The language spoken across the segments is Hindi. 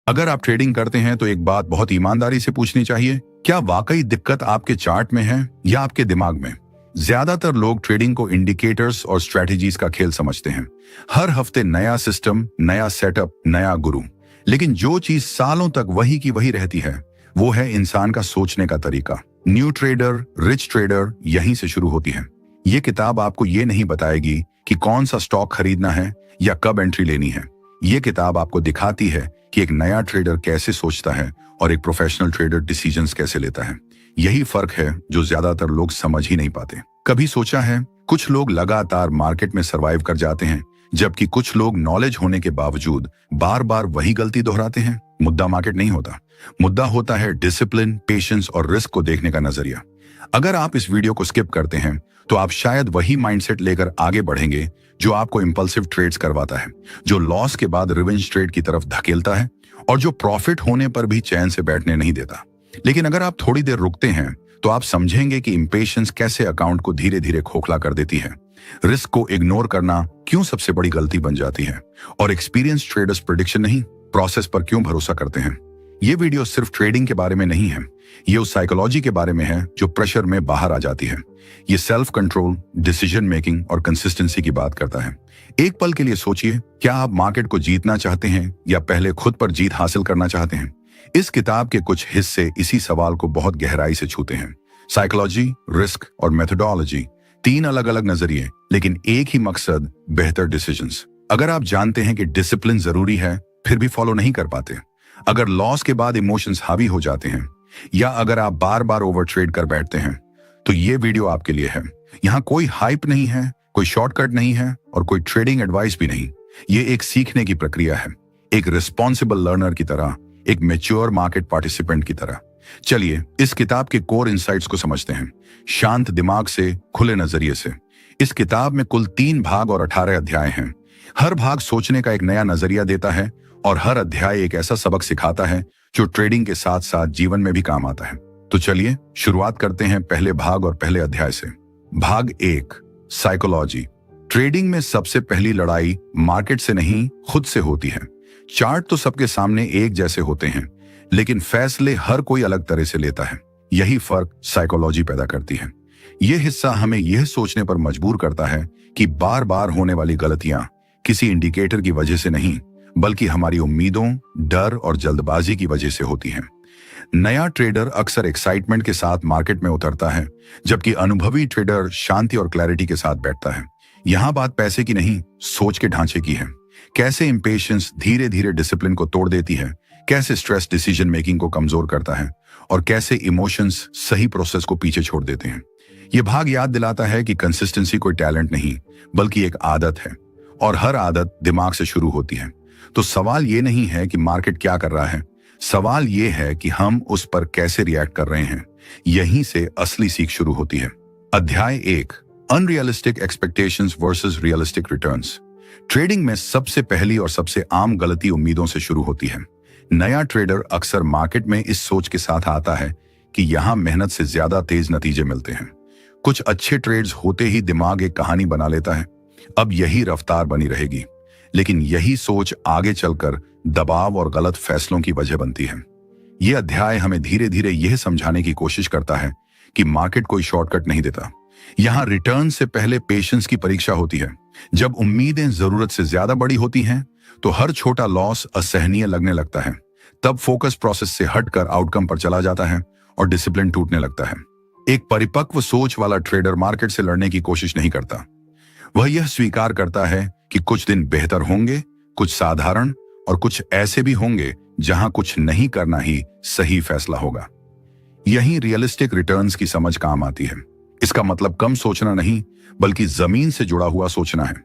अगर आप ट्रेडिंग करते हैं तो एक बात बहुत ईमानदारी से पूछनी चाहिए, क्या वाकई दिक्कत आपके चार्ट में है या आपके दिमाग में? ज्यादातर लोग ट्रेडिंग को इंडिकेटर्स और स्ट्रेटजीज का खेल समझते हैं। हर हफ्ते नया सिस्टम, नया सेटअप, नया गुरु। लेकिन जो चीज सालों तक वही की वही रहती है वो है इंसान का सोचने का तरीका। न्यू ट्रेडर, रिच ट्रेडर यहीं से शुरू होती है। ये किताब आपको ये नहीं बताएगी कि कौन सा स्टॉक खरीदना है या कब एंट्री लेनी है। ये किताब आपको दिखाती है कि एक नया ट्रेडर कैसे सोचता है और एक प्रोफेशनल ट्रेडर डिसीजंस कैसे लेता है। यही फर्क है जो ज्यादातर लोग समझ ही नहीं पाते। कभी सोचा है, कुछ लोग लगातार मार्केट में सरवाइव कर जाते हैं, जबकि कुछ लोग नॉलेज होने के बावजूद बार बार वही गलती दोहराते हैं। मुद्दा मार्केट नहीं होता, मुद्दा होता है डिसिप्लिन, पेशेंस और रिस्क को देखने का नजरिया। अगर आप इस वीडियो को स्किप करते हैं तो आप शायद वही माइंडसेट लेकर आगे बढ़ेंगे जो आपको इंपल्सिव ट्रेड्स करवाता है, जो लॉस के बाद रिवेंज ट्रेड की तरफ धकेलता है और जो प्रॉफिट होने पर भी चैन से बैठने नहीं देता। लेकिन अगर आप थोड़ी देर रुकते हैं तो आप समझेंगे कि इंपेशेंस कैसे अकाउंट को धीरे धीरे खोखला कर देती है, रिस्क को इग्नोर करना क्यों सबसे बड़ी गलती बन जाती है, और एक्सपीरियंस ट्रेडर्स प्रेडिक्शन नहीं, प्रोसेस पर क्यों भरोसा करते हैं। ये वीडियो सिर्फ ट्रेडिंग के बारे में नहीं है, ये उस साइकोलॉजी के बारे में है जो प्रेशर में बाहर आ जाती है। ये सेल्फ कंट्रोल, डिसीजन मेकिंग और कंसिस्टेंसी की बात करता है। एक पल के लिए सोचिए, क्या आप मार्केट को जीतना चाहते हैं या पहले खुद पर जीत हासिल करना चाहते हैं? इस किताब के कुछ हिस्से इसी सवाल को बहुत गहराई से छूते हैं। साइकोलॉजी, रिस्क और मेथोडोलॉजी, तीन अलग अलग नजरिए, लेकिन एक ही मकसद, बेहतर डिसीजंस। अगर आप जानते हैं कि डिसिप्लिन जरूरी है फिर भी फॉलो नहीं कर पाते, अगर लॉस के बाद इमोशंस हावी हो जाते हैं, या अगर आप बार बार ओवर ट्रेड कर बैठते हैं, तो ये वीडियो आपके लिए है। यहाँ कोई हाइप नहीं है, कोई शॉर्टकट नहीं है और कोई ट्रेडिंग एडवाइस भी नहीं। ये एक सीखने की प्रक्रिया है, एक रिस्पॉन्सिबल लर्नर की तरह, एक मैच्योर मार्केट पार्टिसिपेंट की तरह। चलिए इस किताब के कोर इंसाइट्स को समझते हैं, शांत दिमाग से, खुले नजरिए से। इस किताब में कुल 3 भाग और 18 अध्याय हैं। हर भाग सोचने का एक नया नजरिया देता है और हर अध्याय एक ऐसा सबक सिखाता है जो ट्रेडिंग के साथ साथ जीवन में भी काम आता है। तो चलिए शुरुआत करते हैं पहले भाग और पहले अध्याय से। भाग 1, साइकोलॉजी। ट्रेडिंग में सबसे पहली लड़ाई मार्केट से नहीं, खुद से होती है। चार्ट तो सबके सामने एक जैसे होते हैं, लेकिन फैसले हर कोई अलग तरह से लेता है। यही फर्क साइकोलॉजी पैदा करती है। यह हिस्सा हमें यह सोचने पर मजबूर करता है कि बार बार होने वाली गलतियां किसी इंडिकेटर की वजह से नहीं, बल्कि हमारी उम्मीदों, डर और जल्दबाजी की वजह से होती हैं। नया ट्रेडर अक्सर एक्साइटमेंट के साथ मार्केट में उतरता है, जबकि अनुभवी ट्रेडर शांति और क्लैरिटी के साथ बैठता है। यहां बात पैसे की नहीं, सोच के ढांचे की है। कैसे इंपेशेंस धीरे धीरे डिसिप्लिन को तोड़ देती है, कैसे स्ट्रेस डिसीजन मेकिंग को कमजोर करता है और कैसे इमोशंस सही प्रोसेस को पीछे छोड़ देते हैं। यह भाग याद दिलाता है कि कंसिस्टेंसी कोई टैलेंट नहीं, बल्कि एक आदत है, और हर आदत दिमाग से शुरू होती है। तो सवाल ये नहीं है कि मार्केट क्या कर रहा है, सवाल ये है कि हम उस पर कैसे रिएक्ट कर रहे हैं। यहीं से असली सीख शुरू होती है। अध्याय 1, unrealistic expectations versus realistic returns. Trading में सबसे पहली और सबसे आम गलती उम्मीदों से शुरू होती है। नया ट्रेडर अक्सर मार्केट में इस सोच के साथ आता है कि यहां मेहनत से ज्यादा तेज नतीजे मिलते हैं। कुछ अच्छे ट्रेड्स होते ही दिमाग एक कहानी बना लेता है, अब यही रफ्तार बनी रहेगी। लेकिन यही सोच आगे चलकर दबाव और गलत फैसलों की वजह बनती है। यह अध्याय हमें धीरे धीरे यह समझाने की कोशिश करता है कि मार्केट कोई शॉर्टकट नहीं देता। यहां रिटर्न से पहले पेशेंस की परीक्षा होती है। जब उम्मीदें जरूरत से ज्यादा बड़ी होती हैं, तो हर छोटा लॉस असहनीय लगने लगता है। तब फोकस प्रोसेस से हटकर आउटकम पर चला जाता है और डिसिप्लिन टूटने लगता है। एक परिपक्व सोच वाला ट्रेडर मार्केट से लड़ने की कोशिश नहीं करता। वह यह स्वीकार करता है कि कुछ दिन बेहतर होंगे, कुछ साधारण, और कुछ ऐसे भी होंगे जहां कुछ नहीं करना ही सही फैसला होगा। यही रियलिस्टिक रिटर्न्स की समझ काम आती है। इसका मतलब कम सोचना नहीं, बल्कि जमीन से जुड़ा हुआ सोचना है।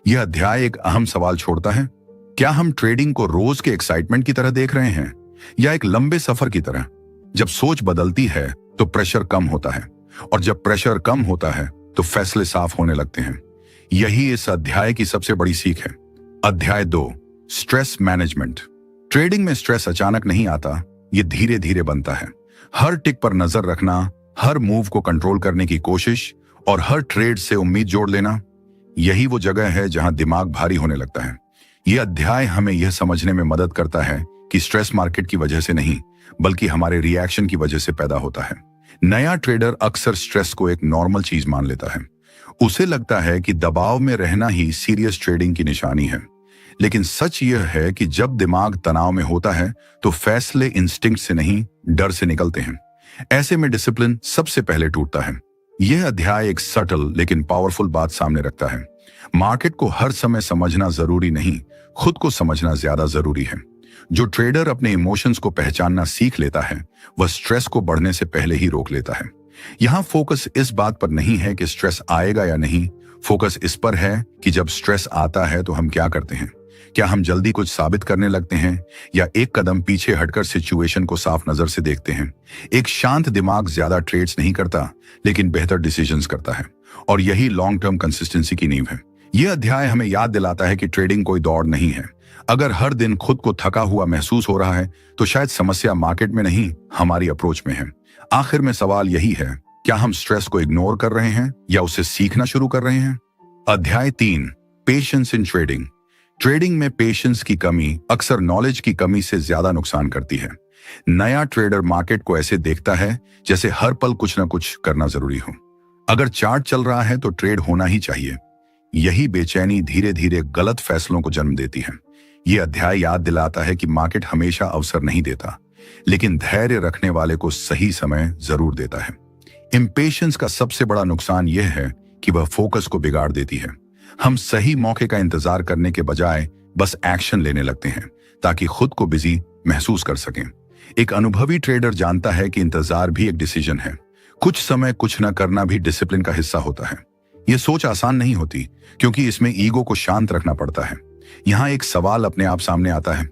यह अध्याय एक अहम सवाल छोड़ता है, क्या हम ट्रेडिंग को रोज के एक्साइटमेंट की तरह देख रहे हैं या एक लंबे सफर की तरह? जब सोच बदलती है तो प्रेशर कम होता है, और जब प्रेशर कम होता है तो फैसले साफ होने लगते हैं। यही इस अध्याय की सबसे बड़ी सीख है। अध्याय 2, स्ट्रेस मैनेजमेंट। ट्रेडिंग में स्ट्रेस अचानक नहीं आता, ये धीरे धीरे बनता है। हर टिक पर नजर रखना, हर मूव को कंट्रोल करने की कोशिश और हर ट्रेड से उम्मीद जोड़ लेना, यही वो जगह है जहां दिमाग भारी होने लगता है। यह अध्याय हमें यह समझने में मदद करता है कि स्ट्रेस मार्केट की वजह से नहीं बल्कि हमारे रिएक्शन की वजह से पैदा होता है। नया ट्रेडर अक्सर स्ट्रेस को एक नॉर्मल चीज मान लेता है। उसे लगता है कि दबाव में रहना ही सीरियस ट्रेडिंग की निशानी है। लेकिन सच यह है कि जब दिमाग तनाव में होता है तो फैसले इंस्टिंक्ट से नहीं, डर से निकलते हैं। ऐसे में डिसिप्लिन सबसे पहले टूटता है। यह अध्याय एक सटल लेकिन पावरफुल बात सामने रखता है। मार्केट को हर समय समझना जरूरी नहीं, खुद को समझना ज्यादा जरूरी है। जो ट्रेडर अपने इमोशंस को पहचानना सीख लेता है वह स्ट्रेस को बढ़ने से पहले ही रोक लेता है। यहाँ फोकस इस बात पर नहीं है कि स्ट्रेस आएगा या नहीं, फोकस इस पर है कि जब स्ट्रेस आता है तो हम क्या करते हैं। क्या हम जल्दी कुछ साबित करने लगते हैं या एक कदम पीछे हटकर सिचुएशन को साफ नजर से देखते हैं। एक शांत दिमाग ज्यादा ट्रेड्स नहीं करता लेकिन बेहतर डिसीजंस करता है, और यही लॉन्ग टर्म कंसिस्टेंसी की नींव है। यह अध्याय हमें याद दिलाता है कि ट्रेडिंग कोई दौड़ नहीं है। अगर हर दिन खुद को थका हुआ महसूस हो रहा है तो शायद समस्या मार्केट में नहीं, हमारी अप्रोच में है। आखिर में सवाल यही है, क्या हम स्ट्रेस को इग्नोर कर रहे हैं या उसे सीखना शुरू कर रहे हैं। अध्याय 3, पेशेंस इन ट्रेडिंग। ट्रेडिंग में पेशेंस की कमी अक्सर नॉलेज की कमी से ज्यादा नुकसान करती है। नया ट्रेडर मार्केट को ऐसे देखता है जैसे हर पल कुछ ना कुछ करना जरूरी हो। अगर चार्ट चल रहा है तो ट्रेड होना ही चाहिए। यही बेचैनी धीरे धीरे गलत फैसलों को जन्म देती है। यह अध्याय याद दिलाता है कि मार्केट हमेशा अवसर नहीं देता, लेकिन धैर्य रखने वाले को सही समय जरूर देता है। इम्पेशंस का सबसे बड़ा नुकसान यह है कि वह फोकस को बिगाड़ देती है। हम सही मौके का इंतजार करने के बजाय बस एक्शन लेने लगते हैं ताकि खुद को बिजी महसूस कर सकें। एक अनुभवी ट्रेडर जानता है कि इंतजार भी एक डिसीजन है। कुछ समय कुछ न करना भी डिसिप्लिन का हिस्सा होता है। यह सोच आसान नहीं होती क्योंकि इसमें ईगो को शांत रखना पड़ता है। यहाँ एक सवाल अपने आप सामने आता है,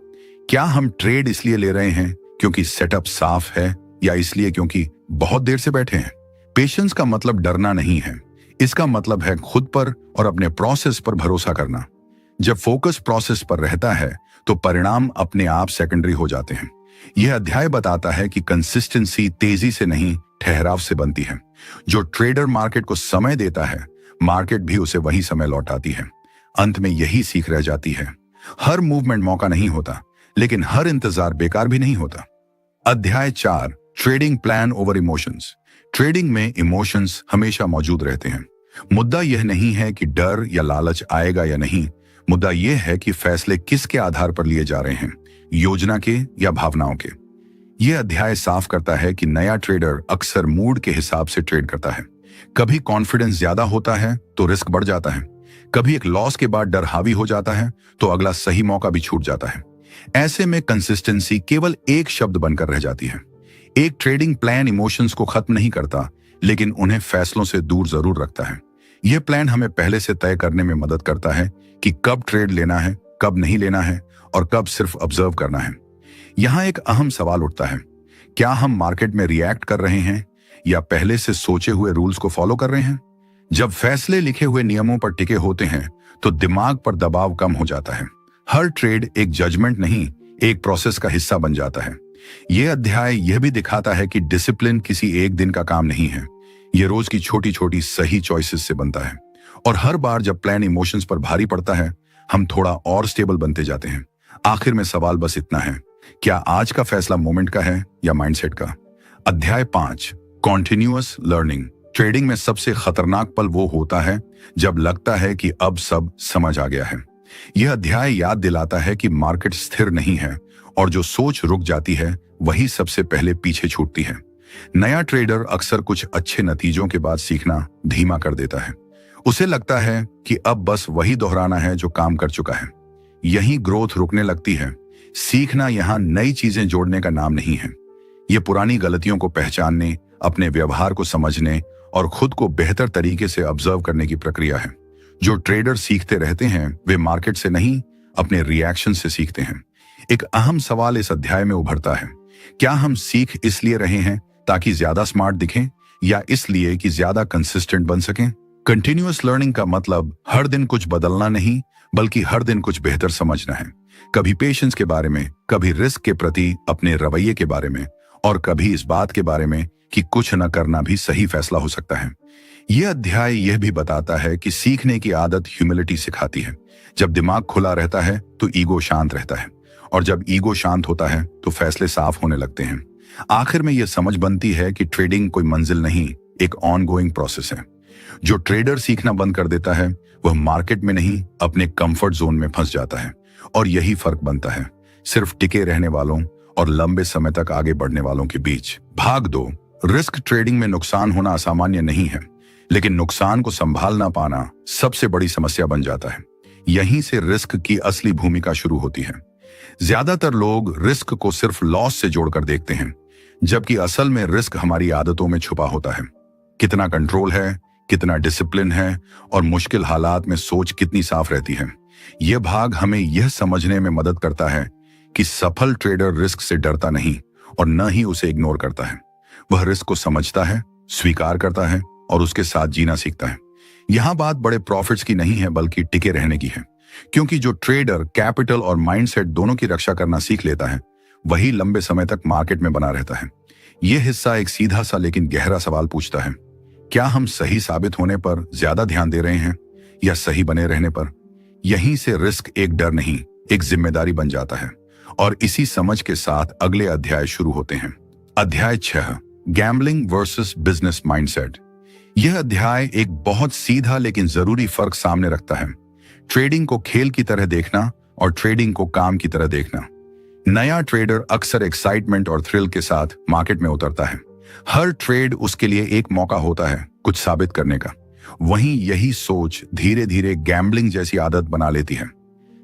क्या हम ट्रेड इसलिए ले रहे हैं क्योंकि सेटअप साफ है या इसलिए क्योंकि बहुत देर से बैठे हैं। पेशेंस का मतलब डरना नहीं है, इसका मतलब है खुद पर और अपने प्रोसेस पर भरोसा करना। जब फोकस प्रोसेस पर रहता है तो परिणाम अपने आप सेकेंडरी हो जाते हैं। यह अध्याय बताता है कि कंसिस्टेंसी तेजी से नहीं, ठहराव से बनती है। जो ट्रेडर मार्केट को समय देता है, मार्केट भी उसे वही समय लौटाती है। अंत में यही सीख रह जाती है, हर मूवमेंट मौका नहीं होता, लेकिन हर इंतजार बेकार भी नहीं होता। अध्याय 4, trading plan over emotions. Trading में इमोशंस हमेशा मौजूद रहते हैं। मुद्दा यह नहीं है कि डर या लालच आएगा या नहीं, मुद्दा यह है कि फैसले किसके आधार पर लिए जा रहे हैं, योजना के या भावनाओं के। यह अध्याय साफ करता है कि नया ट्रेडर अक्सर मूड के हिसाब से ट्रेड करता है। कभी कॉन्फिडेंस ज्यादा होता है तो रिस्क बढ़ जाता है, कभी एक लॉस के बाद डर हावी हो जाता है तो अगला सही मौका भी छूट जाता है। ऐसे में कंसिस्टेंसी केवल एक शब्द बनकर रह जाती है। एक ट्रेडिंग प्लान इमोशंस को खत्म नहीं करता, लेकिन उन्हें फैसलों से दूर जरूर रखता है। यह प्लान हमें पहले से तय करने में मदद करता है कि कब ट्रेड लेना है, कब नहीं लेना है और कब सिर्फ ऑब्जर्व करना है। यहाँ एक अहम सवाल उठता है, क्या हम मार्केट में रिएक्ट कर रहे हैं या पहले से सोचे हुए रूल्स को फॉलो कर रहे हैं। जब फैसले लिखे हुए नियमों पर टिके होते हैं तो दिमाग पर दबाव कम हो जाता है। हर ट्रेड एक जजमेंट नहीं, एक प्रोसेस का हिस्सा बन जाता है। यह अध्याय यह भी दिखाता है कि डिसिप्लिन किसी एक दिन का काम नहीं है, यह रोज की छोटी छोटी सही चॉइसेस से बनता है। और हर बार जब प्लान इमोशंस पर भारी पड़ता है, हम थोड़ा और स्टेबल बनते जाते हैं। आखिर में सवाल बस इतना है, क्या आज का फैसला मोमेंट का है या माइंडसेट का। अध्याय 5, कॉन्टिन्यूअस लर्निंग। ट्रेडिंग में सबसे खतरनाक पल वो होता है जब लगता है कि अब सब समझ आ गया है। यह अध्याय याद दिलाता है कि मार्केट स्थिर नहीं है और जो सोच रुक जाती है वही सबसे पहले पीछे छूटती है। नया ट्रेडर अक्सर कुछ अच्छे नतीजों के बाद सीखना धीमा कर देता है। उसे लगता है कि अब बस वही दोहराना है जो काम कर चुका है। यही ग्रोथ रुकने लगती है। सीखना यहाँ नई चीजें जोड़ने का नाम नहीं है, यह पुरानी गलतियों को पहचानने, अपने व्यवहार को समझने और खुद को बेहतर तरीके से ऑब्जर्व करने की प्रक्रिया है। जो ट्रेडर सीखते रहते हैं वे मार्केट से नहीं, अपने रिएक्शन से सीखते हैं। एक अहम सवाल इस अध्याय में उभरता है, क्या हम सीख इसलिए रहे हैं ताकि ज्यादा स्मार्ट दिखें या इसलिए कि ज्यादा कंसिस्टेंट बन सकें। कंटिन्यूअस लर्निंग का मतलब हर दिन कुछ बदलना नहीं, बल्कि हर दिन कुछ बेहतर समझना है। कभी पेशेंस के बारे में, कभी रिस्क के प्रति अपने रवैये के बारे में और कभी इस बात के बारे में कि कुछ न करना भी सही फैसला हो सकता है। यह अध्याय यह भी बताता है कि सीखने की आदत ह्यूमिलिटी सिखाती है। जब दिमाग खुला रहता है तो ईगो शांत रहता है और जब ईगो शांत होता है तो फैसले साफ होने लगते हैं। आखिर में यह समझ बनती है कि ट्रेडिंग कोई मंजिल नहीं, एक ऑनगोइंग प्रोसेस है। जो ट्रेडर सीखना बंद कर देता है वह मार्केट में नहीं, अपने कंफर्ट जोन में फंस जाता है। और यही फर्क बनता है सिर्फ टिके रहने वालों और लंबे समय तक आगे बढ़ने वालों के बीच। भाग 2। रिस्क ट्रेडिंग में नुकसान होना असामान्य नहीं है, लेकिन नुकसान को संभाल ना पाना सबसे बड़ी समस्या बन जाता है। यहीं से रिस्क की असली भूमिका शुरू होती है। ज्यादातर लोग रिस्क को सिर्फ लॉस से जोड़कर देखते हैं, जबकि असल में रिस्क हमारी आदतों में छुपा होता है। कितना कंट्रोल है, कितना डिसिप्लिन है और मुश्किल हालात में सोच कितनी साफ रहती है। यह भाग हमें यह समझने में मदद करता है कि सफल ट्रेडर रिस्क से डरता नहीं और न ही उसे इग्नोर करता है। वह रिस्क को समझता है, स्वीकार करता है और उसके साथ जीना सीखता है। यहां बात बड़े प्रॉफिट्स की नहीं है, बल्कि टिके रहने की है। क्योंकि जो ट्रेडर कैपिटल और माइंडसेट दोनों की रक्षा करना सीख लेता है, वही लंबे समय तक मार्केट में बना रहता है। यह हिस्सा एक सीधा सा लेकिन गहरा सवाल पूछता है, क्या हम सही साबित होने पर ज्यादा ध्यान दे रहे हैं या सही बने रहने पर? यहीं से रिस्क एक डर नहीं, एक जिम्मेदारी बन जाता है। और इसी समझ के साथ अगले अध्याय शुरू होते हैं। अध्याय 6, गैम्बलिंग वर्सेस बिजनेस माइंडसेट। यह अध्याय एक बहुत सीधा लेकिन जरूरी फर्क सामने रखता है। ट्रेडिंग को खेल की तरह देखना और ट्रेडिंग को काम की तरह देखना। नया ट्रेडर अक्सर एक्साइटमेंट और थ्रिल के साथ मार्केट में उतरता है। हर ट्रेड उसके लिए एक मौका होता है कुछ साबित करने का। वहीं यही सोच धीरे धीरे गैम्बलिंग जैसी आदत बना लेती है।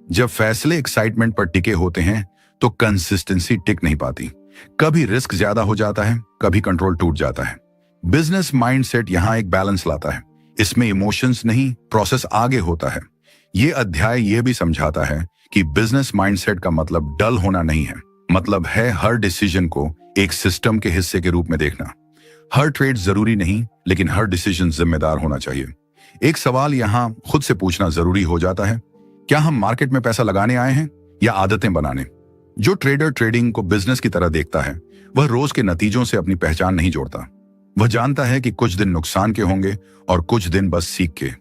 जब फैसले एक्साइटमेंट पर टिके होते हैं तो कंसिस्टेंसी टिक नहीं पाती। कभी रिस्क ज्यादा हो जाता है, कभी कंट्रोल टूट जाता है। बिजनेस माइंडसेट यहां एक बैलेंस लाता है। इसमें इमोशंस नहीं, प्रोसेस आगे होता है। यह अध्याय यह भी समझाता है कि बिजनेस माइंडसेट का मतलब डल होना नहीं है। मतलब है हर डिसीजन को एक सिस्टम के हिस्से के रूप में देखना। हर ट्रेड जरूरी नहीं, लेकिन हर डिसीजन जिम्मेदार होना चाहिए। एक सवाल यहां खुद से पूछना जरूरी हो जाता है, क्या हम मार्केट में पैसा लगाने आए हैं या आदतें बनाने? जो ट्रेडर ट्रेडिंग को बिजनेस की तरह देखता है, वह रोज के नतीजों से अपनी पहचान नहीं जोड़ता। वह जानता है कि कुछ दिन नुकसान के होंगे और कुछ दिन बस सीख के।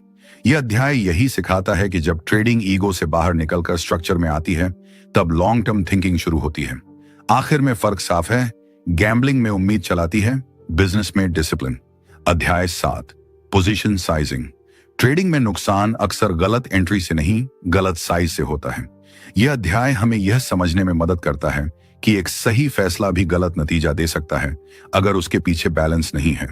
यह अध्याय यही सिखाता है कि जब ट्रेडिंग ईगो से बाहर निकलकर स्ट्रक्चर में आती है, तब लॉन्ग टर्म थिंकिंग शुरू होती है। आखिर में फर्क साफ है, गैम्बलिंग में उम्मीद चलाती है, बिजनेस में डिसिप्लिन। अध्याय 7, पोजीशन साइजिंग। ट्रेडिंग में नुकसान अक्सर गलत एंट्री से नहीं, गलत साइज से होता है। यह अध्याय हमें यह समझने में मदद करता है कि एक सही फैसला भी गलत नतीजा दे सकता है अगर उसके पीछे बैलेंस नहीं है।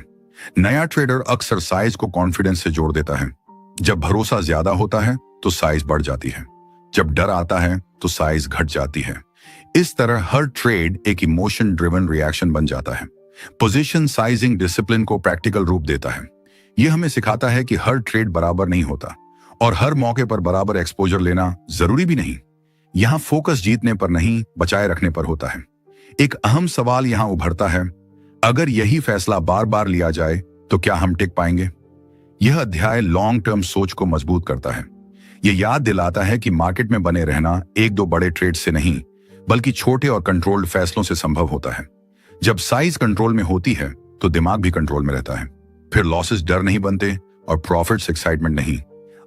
नया ट्रेडर अक्सर साइज को कॉन्फिडेंस से जोड़ देता है। जब भरोसा ज्यादा होता है तो साइज बढ़ जाती है, जब डर आता है तो साइज घट जाती है। इस तरह हर ट्रेड एक इमोशन ड्रिवन रिएक्शन बन जाता है। पोजीशन साइजिंग डिसिप्लिन को प्रैक्टिकल रूप देता है। यह हमें सिखाता है कि हर ट्रेड बराबर नहीं होता और हर मौके पर बराबर एक्सपोजर लेना जरूरी भी नहीं। यहां फोकस जीतने पर नहीं, बचाए रखने पर होता है। एक अहम सवाल यहां उभरता है, अगर यही फैसला बार बार लिया जाए तो क्या हम टिक पाएंगे? यह अध्याय लॉन्ग टर्म सोच को मजबूत करता है। यह याद दिलाता है कि मार्केट में बने रहना एक दो बड़े ट्रेड से नहीं, बल्कि छोटे और कंट्रोल्ड फैसलों से संभव होता है। जब साइज कंट्रोल में होती है तो दिमाग भी कंट्रोल में रहता है। फिर लॉसेस डर नहीं बनते और प्रॉफिट्स एक्साइटमेंट नहीं।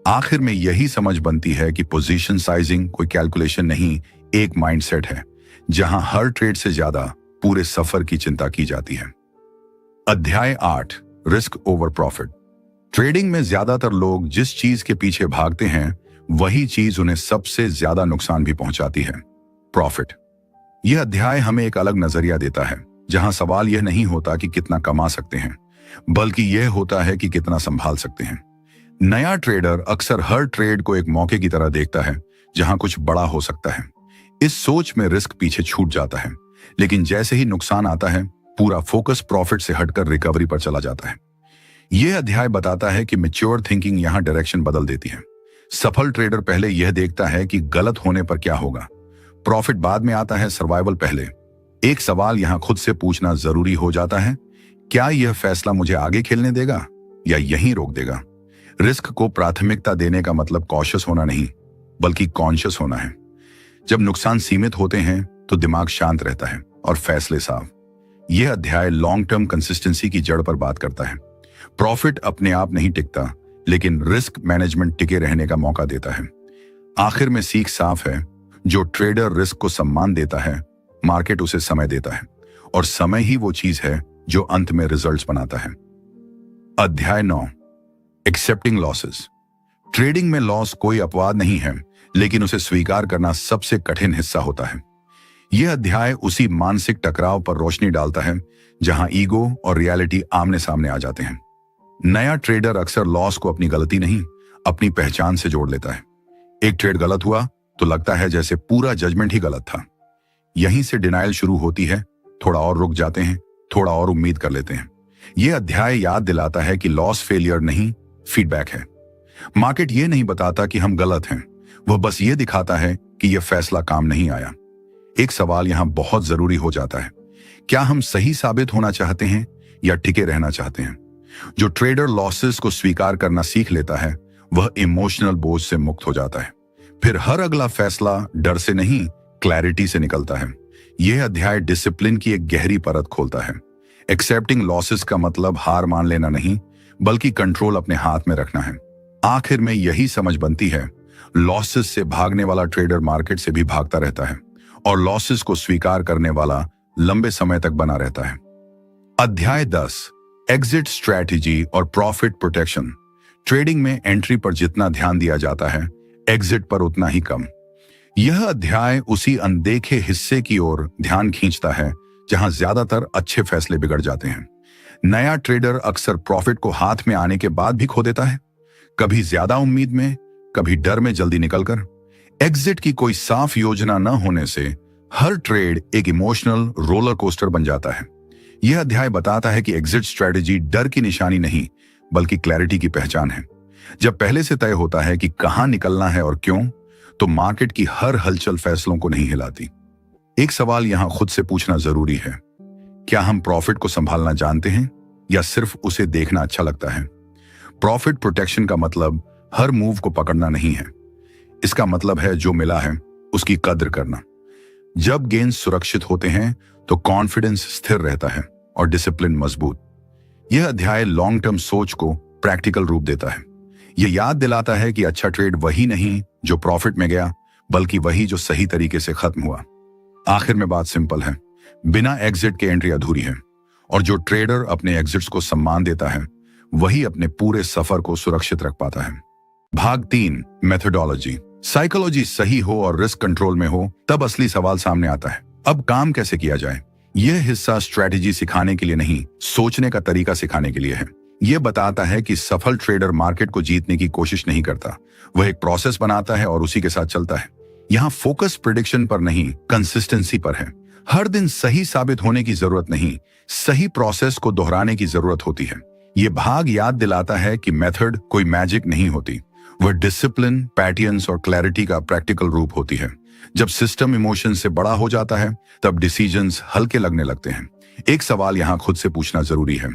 आखिर में यही समझ बनती है कि पोजीशन साइजिंग कोई कैलकुलेशन नहीं, एक माइंडसेट है जहां हर ट्रेड से ज्यादा पूरे सफर की चिंता की जाती है। अध्याय 8, रिस्क ओवर प्रॉफिट। ट्रेडिंग में ज्यादातर लोग जिस चीज के पीछे भागते हैं वही चीज उन्हें सबसे ज्यादा नुकसान भी पहुंचाती है, प्रॉफिट। यह अध्याय हमें एक अलग नजरिया देता है, जहां सवाल यह नहीं होता कि कितना कमा सकते हैं, बल्कि यह होता है कि कितना संभाल सकते हैं। नया ट्रेडर अक्सर हर ट्रेड को एक मौके की तरह देखता है जहां कुछ बड़ा हो सकता है। इस सोच में रिस्क पीछे छूट जाता है, लेकिन जैसे ही नुकसान आता है पूरा फोकस प्रॉफिट से हटकर रिकवरी पर चला जाता है। यह अध्याय बताता है कि मैच्योर थिंकिंग यहां डायरेक्शन बदल देती है। सफल ट्रेडर पहले यह देखता है कि गलत होने पर क्या होगा, प्रॉफिट बाद में आता है, सर्वाइवल पहले। एक सवाल यहां खुद से पूछना जरूरी हो जाता है, क्या यह फैसला मुझे आगे खेलने देगा या यहीं रोक देगा? रिस्क को प्राथमिकता देने का मतलब कॉशियस होना नहीं, बल्कि कॉन्शियस होना है। जब नुकसान सीमित होते हैं तो दिमाग शांत रहता है और फैसले साफ। यह अध्याय लॉन्ग टर्म कंसिस्टेंसी की जड़ पर बात करता है। प्रॉफिट अपने आप नहीं टिकता, लेकिन रिस्क मैनेजमेंट टिके रहने का मौका देता है। आखिर में सीख साफ है, जो ट्रेडर रिस्क को सम्मान देता है, मार्केट उसे समय देता है, और समय ही वो चीज है जो अंत में रिजल्ट्स बनाता है। अध्याय 9, एक्सेप्टिंग लॉसेस। ट्रेडिंग में लॉस कोई अपवाद नहीं है, लेकिन उसे स्वीकार करना सबसे कठिन हिस्सा होता है। यह अध्याय उसी मानसिक टकराव पर रोशनी डालता है जहां ईगो और रियलिटी आमने सामने आ जाते हैं। नया ट्रेडर अक्सर लॉस को अपनी गलती नहीं, अपनी पहचान से जोड़ लेता है। एक ट्रेड गलत हुआ तो लगता है जैसे पूरा जजमेंट ही गलत था। यहीं से डिनायल शुरू होती है। थोड़ा और रुक जाते हैं, थोड़ा और उम्मीद कर लेते हैं। यह अध्याय याद दिलाता है कि लॉस फेलियर नहीं, फीडबैक है। मार्केट यह नहीं बताता कि हम गलत हैं, वह बस यह दिखाता है कि यह फैसला काम नहीं आया। एक सवाल यहां बहुत जरूरी हो जाता है, क्या हम सही साबित होना चाहते हैं या टिके रहना चाहते हैं? जो ट्रेडर लॉसेस को स्वीकार करना सीख लेता है, वह इमोशनल बोझ से मुक्त हो जाता है। फिर हर अगला फैसला डर से नहीं, क्लैरिटी से निकलता है। यह अध्याय डिसिप्लिन की एक गहरी परत खोलता है। एक्सेप्टिंग लॉसेस का मतलब हार मान लेना नहीं, बल्कि कंट्रोल अपने हाथ में रखना है। आखिर में यही समझ बनती है, लॉसेस से भागने वाला ट्रेडर मार्केट से भी भागता रहता है, और लॉसेस को स्वीकार करने वाला लंबे समय तक बना रहता है। अध्याय 10, एग्जिट स्ट्रैटेजी और प्रॉफिट प्रोटेक्शन। ट्रेडिंग में एंट्री पर जितना ध्यान दिया जाता है, एग्जिट पर उतना ही कम। यह अध्याय उसी अनदेखे हिस्से की ओर ध्यान खींचता है जहां ज्यादातर अच्छे फैसले बिगड़ जाते हैं। नया ट्रेडर अक्सर प्रॉफिट को हाथ में आने के बाद भी खो देता है, कभी ज्यादा उम्मीद में, कभी डर में जल्दी निकलकर। एग्जिट की कोई साफ योजना न होने से हर ट्रेड एक इमोशनल रोलर कोस्टर बन जाता है। यह अध्याय बताता है कि एग्जिट स्ट्रेटेजी डर की निशानी नहीं, बल्कि क्लैरिटी की पहचान है। जब पहले से तय होता है कि कहां निकलना है और क्यों, तो मार्केट की हर हलचल फैसलों को नहीं हिलाती। एक सवाल यहां खुद से पूछना जरूरी है, क्या हम प्रॉफिट को संभालना जानते हैं या सिर्फ उसे देखना अच्छा लगता है? प्रॉफिट प्रोटेक्शन का मतलब हर मूव को पकड़ना नहीं है। इसका मतलब है जो मिला है उसकी कद्र करना। जब गेन सुरक्षित होते हैं तो कॉन्फिडेंस स्थिर रहता है और डिसिप्लिन मजबूत। यह अध्याय लॉन्ग टर्म सोच को प्रैक्टिकल रूप देता है। यह याद दिलाता है कि अच्छा ट्रेड वही नहीं जो प्रॉफिट में गया, बल्कि वही जो सही तरीके से खत्म हुआ। आखिर में बात सिंपल है, बिना एग्जिट के एंट्री अधूरी है, और जो ट्रेडर अपने एग्जिट्स को सम्मान देता है, वही अपने पूरे सफर को सुरक्षित रख पाता है। भाग 3, मेथोडोलॉजी। साइकोलॉजी सही हो और रिस्क कंट्रोल में हो, तब असली सवाल सामने आता है, अब काम कैसे किया जाए? यह हिस्सा स्ट्रेटेजी सिखाने के लिए नहीं, सोचने का तरीका सिखाने के लिए है। यह बताता है कि सफल ट्रेडर मार्केट को जीतने की कोशिश नहीं करता, वह एक प्रोसेस बनाता है और उसी के साथ चलता है। यहाँ फोकस प्रेडिक्शन पर नहीं, कंसिस्टेंसी पर है। हर दिन सही साबित होने की जरूरत नहीं, सही प्रोसेस को दोहराने की जरूरत होती है। यह भाग याद दिलाता है कि मेथड कोई मैजिक नहीं होती, वह डिसिप्लिन, पैटर्न्स और क्लैरिटी का प्रैक्टिकल रूप होती है। जब सिस्टम इमोशन से बड़ा हो जाता है, तब डिसीजंस हल्के लगने लगते हैं। एक सवाल यहाँ खुद से पूछना जरूरी है,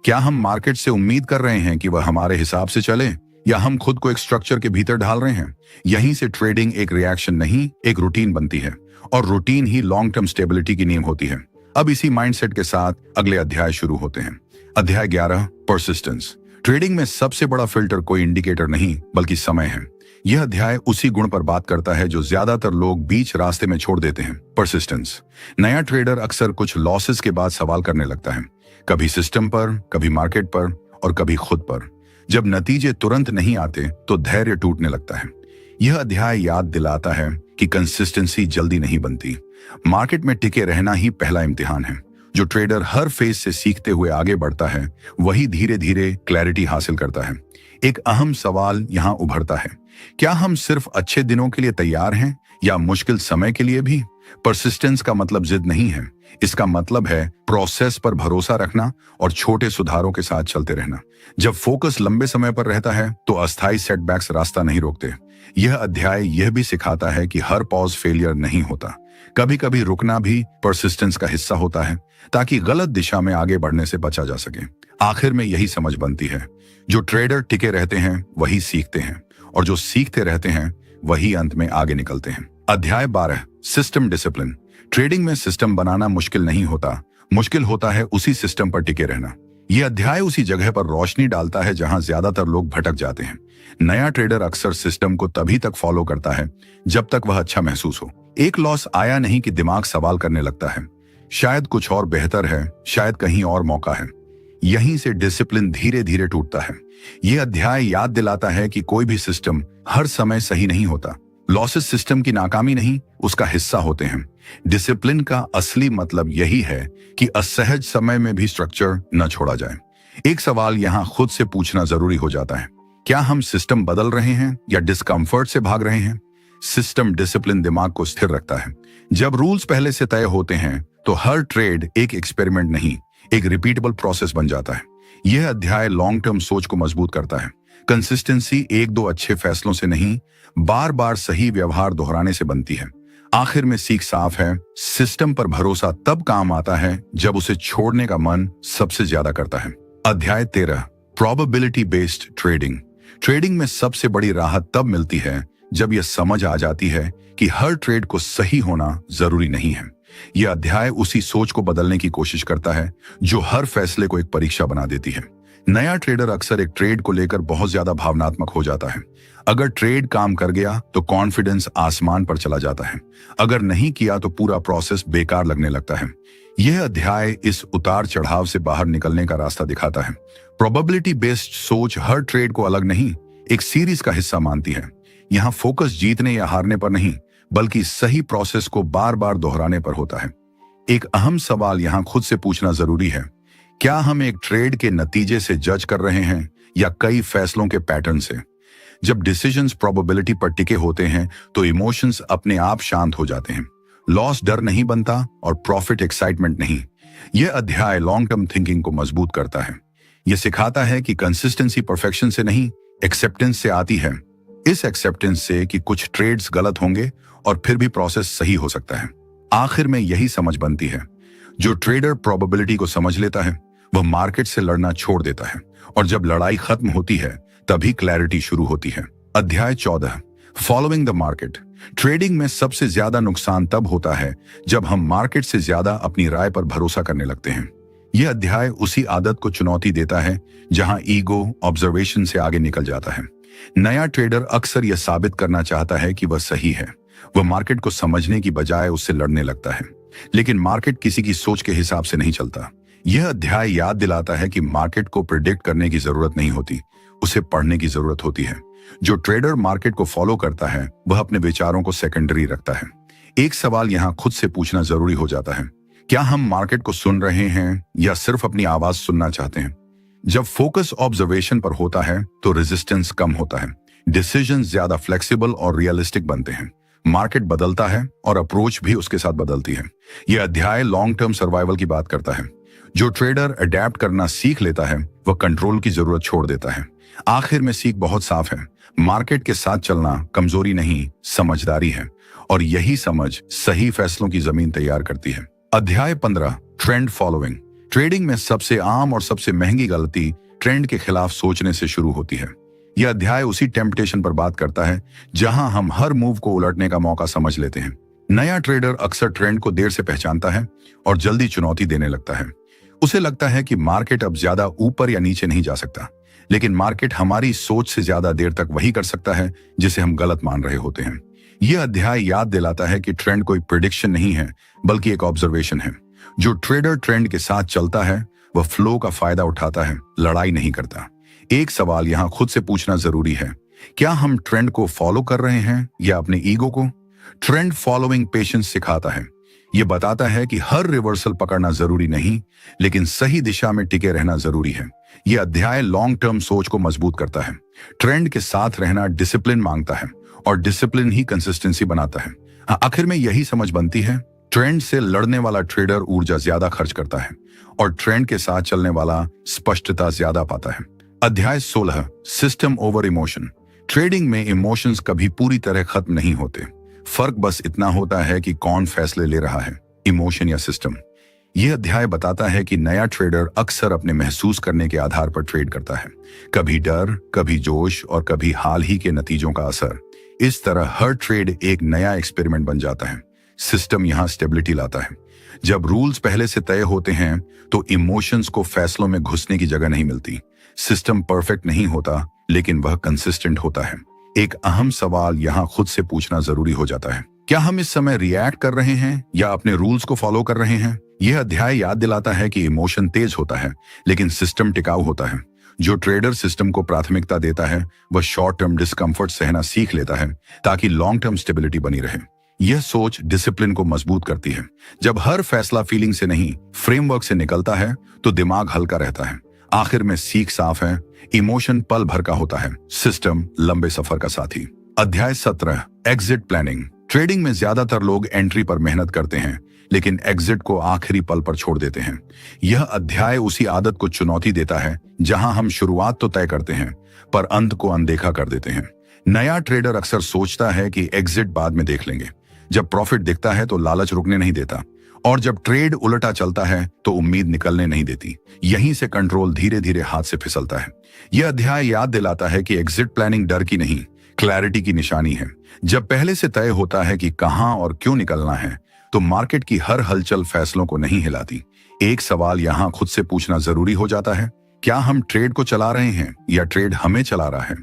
क्या हम मार्केट से उम्मीद कर रहे हैं कि वह हमारे हिसाब से चले, या हम खुद को एक स्ट्रक्चर के भीतर ढाल रहे हैं? यहीं से ट्रेडिंग एक रिएक्शन नहीं, एक रूटीन बनती है, और रूटीन ही लॉन्ग टर्म स्टेबिलिटी की नींव होती है। अब इसी माइंडसेट के साथ अगले अध्याय शुरू होते हैं। अध्याय 11, परसिस्टेंस। ट्रेडिंग में सबसे बड़ा फिल्टर कोई इंडिकेटर नहीं, बल्कि समय है। यह अध्याय उसी गुण पर बात करता है जो ज्यादातर लोग बीच रास्ते में छोड़ देते हैं, परसिस्टेंस। नया ट्रेडर अक्सर कुछ लॉसेस के बाद सवाल करने लगता है, कभी सिस्टम पर, कभी मार्केट पर, और कभी खुद पर। जब नतीजे तुरंत नहीं आते तो धैर्य टूटने लगता है। यह अध्याय याद दिलाता है कि कंसिस्टेंसी जल्दी नहीं बनती, मार्केट में टिके रहना ही पहला इम्तिहान है। जो ट्रेडर हर फेज से सीखते हुए आगे बढ़ता है, वही धीरे धीरे क्लैरिटी हासिल करता है। एक अहम सवाल यहाँ उभरता है, क्या हम सिर्फ अच्छे दिनों के लिए तैयार हैं या मुश्किल समय के लिए भी? परसिस्टेंस का मतलब जिद नहीं है, इसका मतलब है प्रोसेस पर भरोसा रखना और छोटे सुधारों के साथ चलते रहना। जब फोकस लंबे समय पर रहता है तो अस्थायी सेटबैक्स रास्ता नहीं रोकते। यह अध्याय यह भी सिखाता है कि हर पॉज फेलियर नहीं होता, कभी कभी रुकना भी परसिस्टेंस का हिस्सा होता है, ताकि गलत दिशा में आगे बढ़ने से बचा जा सके। आखिर में यही समझ बनती है, जो ट्रेडर टिके रहते हैं वही सीखते हैं, और जो सीखते रहते हैं वही अंत में आगे निकलते हैं। अध्याय 12, सिस्टम डिसिप्लिन। ट्रेडिंग में सिस्टम बनाना मुश्किल नहीं होता, मुश्किल होता है उसी सिस्टम पर टिके रहना। यह अध्याय उसी जगह पर रोशनी डालता है जहां ज्यादातर लोग भटक जाते हैं। नया ट्रेडर अक्सर सिस्टम को तभी तक फॉलो करता है जब तक वह अच्छा महसूस हो। एक लॉस आया नहीं कि दिमाग सवाल करने लगता है, शायद कुछ और बेहतर है, शायद कहीं और मौका है। यहीं से डिसिप्लिन धीरे धीरे टूटता है। यह अध्याय याद दिलाता है कि कोई भी सिस्टम हर समय सही नहीं होता। लॉसेस सिस्टम की नाकामी नहीं, उसका हिस्सा होते हैं। डिसिप्लिन का असली मतलब यही है कि असहज समय में भी स्ट्रक्चर न छोड़ा जाए। एक सवाल यहां खुद से पूछना जरूरी हो जाता है, क्या हम सिस्टम बदल रहे हैं या डिस्कम्फर्ट से भाग रहे हैं? सिस्टम डिसिप्लिन दिमाग को स्थिर रखता है। जब रूल्स पहले से तय होते हैं तो हर ट्रेड एक एक्सपेरिमेंट नहीं, एक रिपीटेबल प्रोसेस बन जाता है। यह अध्याय लॉन्ग टर्म सोच को मजबूत करता है। कंसिस्टेंसी एक दो अच्छे फैसलों से नहीं, बार बार सही व्यवहार दोहराने से बनती है। आखिर में सीख साफ है, सिस्टम पर भरोसा तब काम आता है जब उसे छोड़ने का मन सबसे ज्यादा करता है। अध्याय 13, प्रोबेबिलिटी बेस्ड ट्रेडिंग। ट्रेडिंग में सबसे बड़ी राहत तब मिलती है जब यह समझ आ जाती है कि हर ट्रेड को सही होना जरूरी नहीं है। यह अध्याय उसी सोच को बदलने की कोशिश करता है जो हर फैसले को एक परीक्षा बना देती है। नया ट्रेडर अक्सर एक ट्रेड को लेकर बहुत ज्यादा भावनात्मक हो जाता है। अगर ट्रेड काम कर गया तो कॉन्फिडेंस आसमान पर चला जाता है, अगर नहीं किया तो पूरा प्रोसेस बेकार लगने लगता है। यह अध्याय इस उतार चढ़ाव से बाहर निकलने का रास्ता दिखाता है। प्रोबेबिलिटी बेस्ड सोच हर ट्रेड को अलग नहीं, एक सीरीज का हिस्सा मानती है। यहाँ फोकस जीतने या हारने पर नहीं, बल्कि सही प्रोसेस को बार बार दोहराने पर होता है। एक अहम सवाल यहाँ खुद से पूछना जरूरी है, क्या हम एक ट्रेड के नतीजे से जज कर रहे हैं या कई फैसलों के पैटर्न से? जब डिसीजंस प्रोबेबिलिटी पर टिके होते हैं तो इमोशंस अपने आप शांत हो जाते हैं। लॉस डर नहीं बनता और प्रॉफिट एक्साइटमेंट नहीं। यह अध्याय लॉन्ग टर्म थिंकिंग को मजबूत करता है। यह सिखाता है कि कंसिस्टेंसी परफेक्शन से नहीं, एक्सेप्टेंस से आती है। इस एक्सेप्टेंस से कि कुछ ट्रेड्स गलत होंगे और फिर भी प्रोसेस सही हो सकता है। आखिर में यही समझ बनती है, जो ट्रेडर प्रोबेबिलिटी को समझ लेता है वह मार्केट से लड़ना छोड़ देता है, और जब लड़ाई खत्म होती है तभी क्लैरिटी शुरू होती है। अध्याय 14, फॉलोइंग द मार्केट। ट्रेडिंग में सबसे ज्यादा नुकसान तब होता है जब हम मार्केट से ज्यादा अपनी राय पर भरोसा करने लगते हैं। यह अध्याय उसी आदत को चुनौती देता है जहां ईगो ऑब्जर्वेशन से आगे निकल जाता है। नया ट्रेडर अक्सर यह साबित करना चाहता है कि वह सही है। वह मार्केट को समझने की बजाय उससे लड़ने लगता है, लेकिन मार्केट किसी की सोच के हिसाब से नहीं चलता। यह अध्याय याद दिलाता है कि मार्केट को प्रिडिक्ट करने की जरूरत नहीं होती, उसे पढ़ने की जरूरत होती है। जो ट्रेडर मार्केट को फॉलो करता है वह अपने विचारों को सेकेंडरी रखता है। एक सवाल यहाँ खुद से पूछना जरूरी हो जाता है, क्या हम मार्केट को सुन रहे हैं या सिर्फ अपनी आवाज सुनना चाहते हैं? जब फोकस ऑब्जर्वेशन पर होता है तो रेजिस्टेंस कम होता है, डिसीजन ज्यादा फ्लेक्सिबल और रियलिस्टिक बनते हैं। मार्केट बदलता है और अप्रोच भी उसके साथ बदलती है। यह अध्याय लॉन्ग टर्म सर्वाइवल की बात करता है। जो ट्रेडर अडेप्ट करना सीख लेता है वह कंट्रोल की जरूरत छोड़ देता है। आखिर में सीख बहुत साफ है, मार्केट के साथ चलना कमजोरी नहीं, समझदारी है, और यही समझ सही फैसलों की जमीन तैयार करती है। अध्याय 15, ट्रेंड फॉलोइंग। ट्रेडिंग में सबसे आम और सबसे महंगी गलती ट्रेंड के खिलाफ सोचने से शुरू होती है। यह अध्याय उसी टेम्पटेशन पर बात करता है जहां हम हर मूव को उलटने का मौका समझ लेते हैं। नया ट्रेडर अक्सर ट्रेंड को देर से पहचानता है और जल्दी चुनौती देने लगता है। उसे लगता है कि मार्केट अब ज्यादा ऊपर या नीचे नहीं जा सकता, लेकिन मार्केट हमारी सोच से ज्यादा देर तक वही कर सकता है जिसे हम गलत मान रहे होते हैं। यह अध्याय याद दिलाता है कि ट्रेंड कोई प्रिडिक्शन नहीं है, बल्कि एक ऑब्जर्वेशन है। जो ट्रेडर ट्रेंड के साथ चलता है वह फ्लो का फायदा उठाता है, लड़ाई नहीं करता। एक सवाल यहाँ खुद से पूछना जरूरी है, क्या हम ट्रेंड को फॉलो कर रहे हैं या अपने ईगो को? ट्रेंड फॉलोइंग पेशेंस सिखाता है। यह बताता है कि हर रिवर्सल पकड़ना जरूरी नहीं, लेकिन सही दिशा में टिके रहना जरूरी है। यह अध्याय लॉन्ग टर्म सोच को मजबूत करता है। ट्रेंड के साथ रहना डिसिप्लिन मांगता है और डिसिप्लिन ही कंसिस्टेंसी बनाता है। आखिर में यही समझ बनती है, ट्रेंड से लड़ने वाला ट्रेडर ऊर्जा ज्यादा खर्च करता है और ट्रेंड के साथ चलने वाला स्पष्टता ज्यादा पाता है। अध्याय 16, सिस्टम ओवर इमोशन। ट्रेडिंग में इमोशंस कभी पूरी तरह खत्म नहीं होते, फर्क बस इतना होता है कि कौन फैसले ले रहा है, इमोशन या सिस्टम। यह अध्याय बताता है कि नया ट्रेडर अक्सर अपने महसूस करने के आधार पर ट्रेड करता है, कभी डर, कभी जोश और कभी हाल ही के नतीजों का असर। इस तरह हर ट्रेड एक नया एक्सपेरिमेंट बन जाता है। सिस्टम यहाँ स्टेबिलिटी लाता है। जब रूल्स पहले से तय होते हैं तो इमोशंस को फैसलों में घुसने की जगह नहीं मिलती। सिस्टम परफेक्ट नहीं होता, लेकिन वह कंसिस्टेंट होता है। एक अहम सवाल यहाँ खुद से पूछना जरूरी हो जाता है, क्या हम इस समय रिएक्ट कर रहे हैं या अपने रूल्स को फॉलो कर रहे हैं? यह अध्याय याद दिलाता है कि इमोशन तेज होता है, लेकिन सिस्टम टिकाऊ होता है। जो ट्रेडर सिस्टम को प्राथमिकता देता है वह शॉर्ट टर्म डिस्कंफर्ट सहना सीख लेता है ताकि लॉन्ग टर्म स्टेबिलिटी बनी रहे। यह सोच डिसिप्लिन को मजबूत करती है। जब हर फैसला फीलिंग से नहीं, फ्रेमवर्क से निकलता है तो दिमाग हल्का रहता है। आखिर में सीख साफ है, इमोशन पल भर का होता है, सिस्टम लंबे सफर का साथी। अध्याय 17, एग्जिट प्लानिंग। ट्रेडिंग में ज्यादातर लोग एंट्री पर मेहनत करते हैं, लेकिन एग्जिट को आखिरी पल पर छोड़ देते हैं। यह अध्याय उसी आदत को चुनौती देता है जहां हम शुरुआत तो तय करते हैं पर अंत को अनदेखा कर देते हैं। नया ट्रेडर अक्सर सोचता है कि एग्जिट बाद में देख लेंगे। जब प्रॉफिट दिखता है तो लालच रुकने नहीं देता, और जब ट्रेड उल्टा चलता है तो उम्मीद निकलने नहीं देती। यहीं से कंट्रोल धीरे धीरे हाथ से फिसलता है। यह अध्याय याद दिलाता है कि एग्जिट प्लानिंग डर की नहीं, क्लैरिटी की निशानी है। जब पहले से तय होता है कि कहां और क्यों निकलना है तो मार्केट की हर हलचल फैसलों को नहीं हिलाती। एक सवाल यहां खुद से पूछना जरूरी हो जाता है, क्या हम ट्रेड को चला रहे हैं या ट्रेड हमें चला रहा है?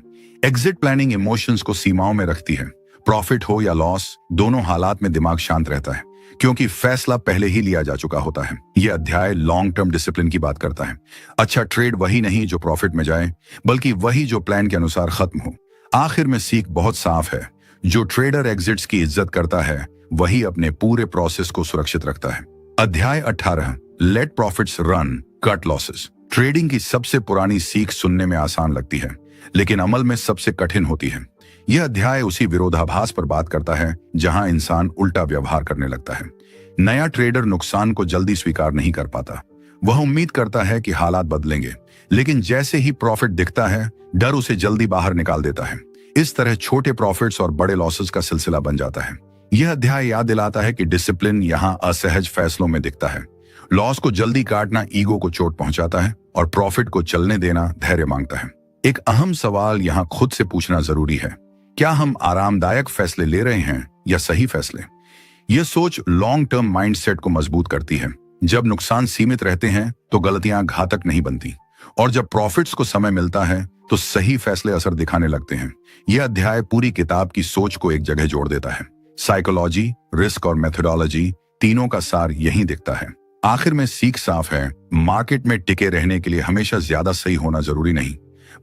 एग्जिट प्लानिंग इमोशंस को सीमाओं में रखती है। प्रॉफिट हो या लॉस, दोनों हालात में दिमाग शांत रहता है क्योंकि फैसला पहले ही लिया जा चुका होता है। यह अध्याय लॉन्ग टर्म डिसिप्लिन की बात करता है। अच्छा ट्रेड वही नहीं जो प्रॉफिट में जाए, बल्कि वही जो प्लान के अनुसार खत्म हो। आखिर में सीख बहुत साफ है, जो ट्रेडर एग्जिट्स की इज्जत करता है वही अपने पूरे प्रोसेस को सुरक्षित रखता है। अध्याय 18, let profits run, cut losses. Trading की सबसे पुरानी सीख सुनने में आसान लगती है, लेकिन अमल में सबसे कठिन होती है। यह अध्याय उसी विरोधाभास पर बात करता है जहां इंसान उल्टा व्यवहार करने लगता है। नया ट्रेडर नुकसान को जल्दी स्वीकार नहीं कर पाता। वह उम्मीद करता है कि हालात बदलेंगे, लेकिन जैसे ही प्रॉफिट दिखता है डर उसे जल्दी बाहर निकाल देता है। इस तरह छोटे प्रॉफिट्स और बड़े लॉसेस का सिलसिला बन जाता है। यह अध्याय याद दिलाता है कि डिसिप्लिन यहां असहज फैसलों में दिखता है। लॉस को जल्दी काटना ईगो को चोट पहुंचाता है और प्रॉफिट को चलने देना धैर्य मांगता है। एक अहम सवाल यहां खुद से पूछना जरूरी है, क्या हम आरामदायक फैसले ले रहे हैं या सही फैसले? यह सोच लॉन्ग टर्म माइंडसेट को मजबूत करती है। जब नुकसान सीमित रहते हैं तो गलतियां घातक नहीं बनती, और जब प्रॉफिट्स को समय मिलता है तो सही फैसले असर दिखाने लगते हैं। यह अध्याय पूरी किताब की सोच को एक जगह जोड़ देता है। साइकोलॉजी, रिस्क और मेथोडोलॉजी, तीनों का सार यहीं दिखता है। आखिर में सीख साफ है, मार्केट में टिके रहने के लिए हमेशा ज्यादा सही होना जरूरी नहीं,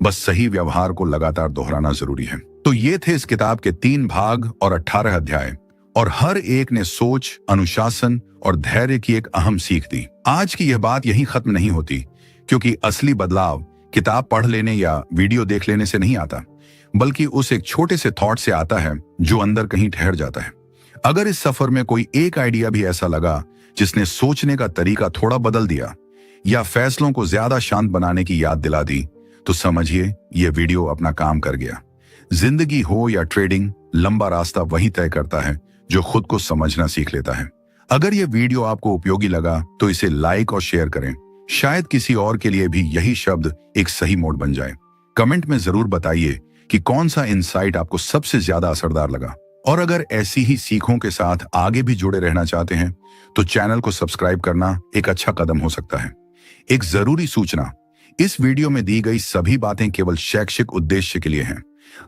बस सही व्यवहार को लगातार दोहराना जरूरी है। तो ये थे इस किताब के 3 भाग और 18 अध्याय, और हर एक ने सोच, अनुशासन और धैर्य की एक अहम सीख दी। आज की यह बात यहीं खत्म नहीं होती, क्योंकि असली बदलाव किताब पढ़ लेने या वीडियो देख लेने से नहीं आता, बल्कि उस एक छोटे से थॉट से आता है जो अंदर कहीं ठहर जाता है। अगर इस सफर में कोई एक आइडिया भी ऐसा लगा जिसने सोचने का तरीका थोड़ा बदल दिया या फैसलों को ज्यादा शांत बनाने की याद दिला दी, तो समझिए यह वीडियो अपना काम कर गया। जिंदगी हो या ट्रेडिंग, लंबा रास्ता वही तय करता है जो खुद को समझना सीख लेता है। अगर यह वीडियो आपको उपयोगी लगा तो इसे लाइक और शेयर करें। शायद किसी और के लिए भी यही शब्द एक सही मोड़ बन जाए। कमेंट में जरूर बताइए कि कौन सा इंसाइट आपको सबसे ज्यादा असरदार लगा। और अगर ऐसी ही सीखों के साथ आगे भी जुड़े रहना चाहते हैं तो चैनल को सब्सक्राइब करना एक अच्छा कदम हो सकता है। एक जरूरी सूचना, इस वीडियो में दी गई सभी बातें केवल शैक्षिक उद्देश्य के लिए हैं।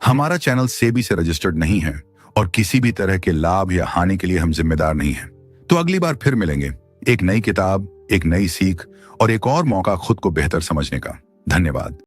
हमारा चैनल सेबी से रजिस्टर्ड नहीं है और किसी भी तरह के लाभ या हानि के लिए हम जिम्मेदार नहीं हैं। तो अगली बार फिर मिलेंगे, एक नई किताब, एक नई सीख और एक और मौका खुद को बेहतर समझने का। धन्यवाद।